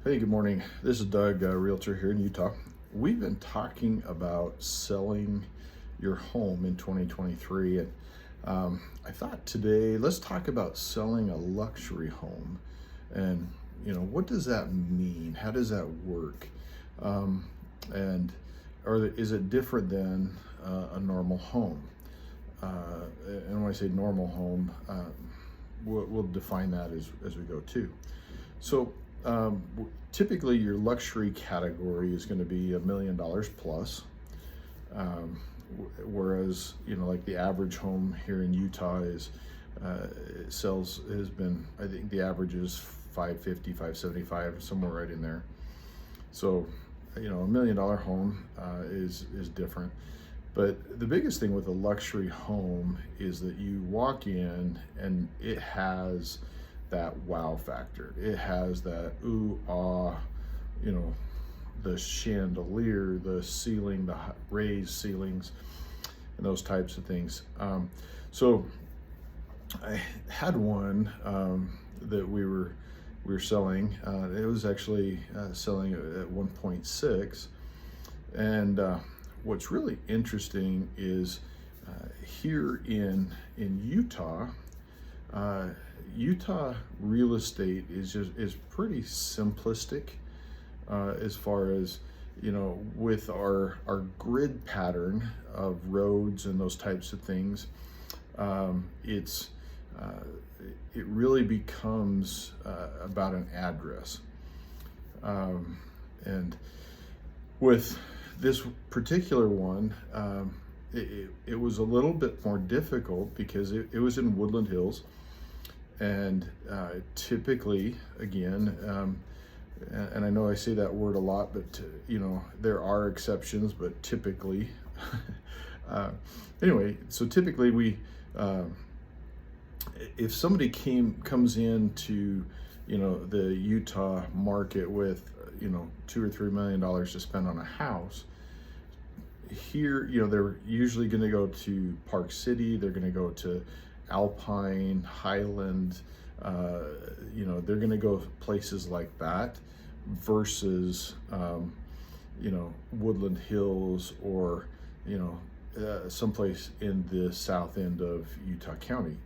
Hey, good morning. This is Doug, realtor here in Utah. We've been talking about selling your home in 2023, and I thought today let's talk about selling a luxury home. And what does that mean? How does that work? Um, and is it different than a normal home? And when I say normal home, we'll define that as we go too. So typically your luxury category is going to be $1 million plus. Whereas, like the average home here in Utah is, sells, has been, I think the average is 550, 575, somewhere right in there. So, $1 million home is different. But the biggest thing with a luxury home is that you walk in and it has that wow factor. It has that ooh, ah, you know, the chandelier, the ceiling, the raised ceilings, and those types of things. So I had one that we were selling. It was actually selling at 1.6, and what's really interesting is here in Utah. Utah real estate is pretty simplistic as far as with our grid pattern of roads and those types of things. It's it really becomes about an address, and with this particular one, it was a little bit more difficult because it was in Woodland Hills. And typically, again, and I know I say that word a lot, but there are exceptions, but typically, anyway, so typically if somebody comes into, the Utah market with, $2 or $3 million to spend on a house, here, they're usually going to go to Park City, they're going to go to Alpine, Highland, they're going to go places like that versus, Woodland Hills or, someplace in the south end of Utah County.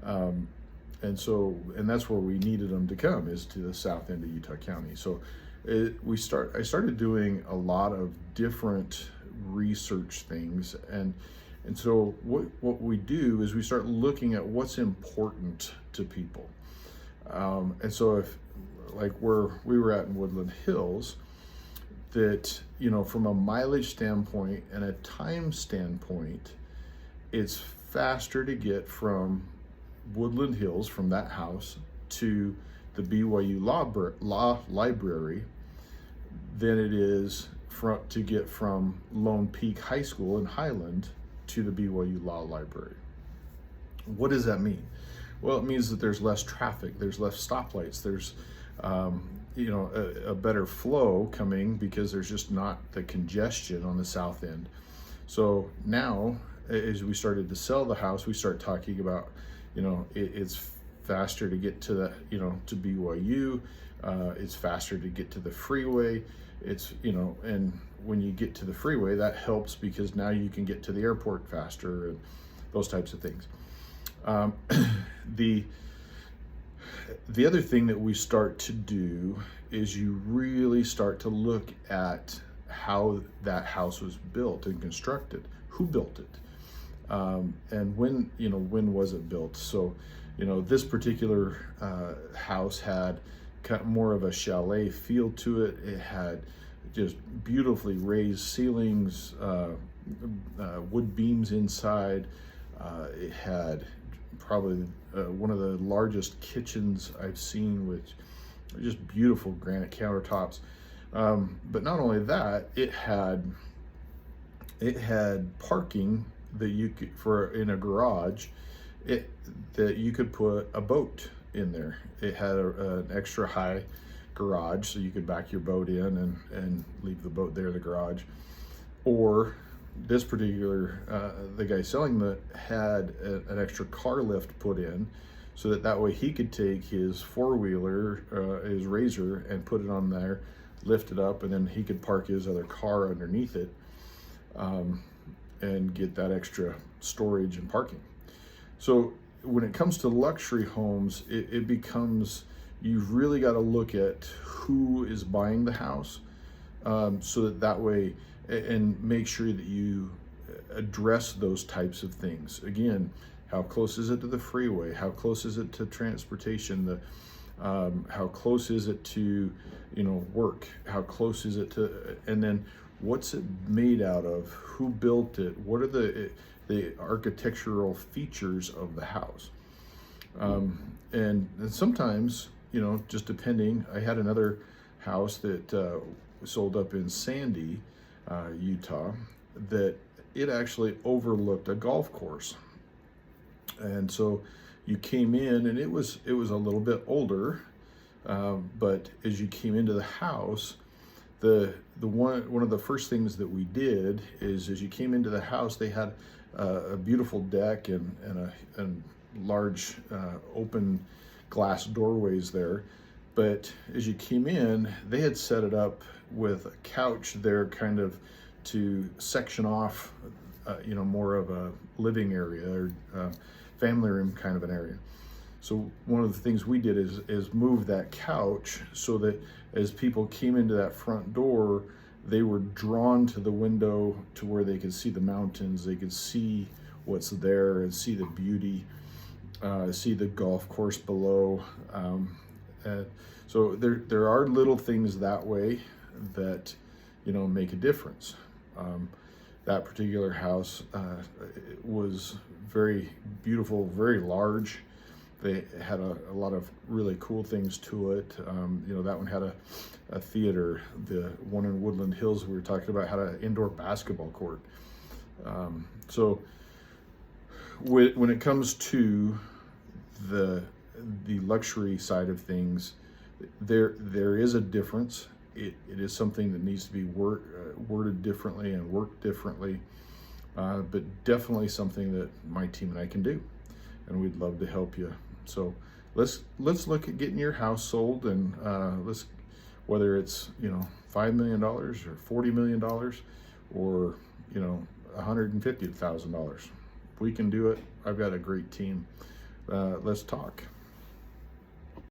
And that's where we needed them to come, is to the south end of Utah County. So I started doing a lot of different research things, and so what we do is we start looking at what's important to people. And so if, like where we were at in Woodland Hills, that, from a mileage standpoint and a time standpoint, it's faster to get from Woodland Hills, from that house, to the BYU Law Library than it is to get from Lone Peak High School in Highland to the BYU Law Library. What does that mean? Well, it means that there's less traffic, there's less stoplights, there's a better flow coming because there's just not the congestion on the south end. So now, as we started to sell the house, we start talking about, it's faster to get to the, to BYU, it's faster to get to the freeway. It's, and when you get to the freeway, that helps because now you can get to the airport faster and those types of things. The other thing that we start to do is you really start to look at how that house was built and constructed, who built it, and when was it built. So, this particular house had kind of more of a chalet feel to it. It had just beautifully raised ceilings, wood beams inside. It had probably one of the largest kitchens I've seen, with just beautiful granite countertops. But not only that, it had parking that you could, in a garage, that you could put a boat in there. It had an extra high garage, so you could back your boat in and leave the boat there in the garage. Or this particular, the guy selling that had an extra car lift put in, so that way he could take his four-wheeler, his Razor, and put it on there, lift it up, and then he could park his other car underneath it, and get that extra storage and parking. So when it comes to luxury homes, it becomes, you've really got to look at who is buying the house, so that way, and make sure that you address those types of things. Again, how close is it to the freeway? How close is it to transportation? How close is it to, work? How close is it to, and then what's it made out of? Who built it? What are the architectural features of the house? And sometimes, just depending, I had another house that sold up in Sandy, Utah, that it actually overlooked a golf course. And so you came in, and it was a little bit older, but as you came into the house, the one of the first things that we did is, as you came into the house, they had a beautiful deck and large open glass doorways there. But as you came in, they had set it up with a couch there, kind of to section off, more of a living area or family room kind of an area. So one of the things we did is move that couch so that as people came into that front door, they were drawn to the window to where they could see the mountains, they could see what's there and see the beauty, see the golf course below. So there are little things that way that, make a difference. That particular house was very beautiful, very large. They had a lot of really cool things to it. That one had a theater. The one in Woodland Hills we were talking about had an indoor basketball court. So when it comes to the luxury side of things, there is a difference. It is something that needs to be worded differently and worked differently, but definitely something that my team and I can do, and we'd love to help you. So let's look at getting your house sold, and whether it's $5 million or $40 million or $150,000, we can do it. I've got a great team. Let's talk.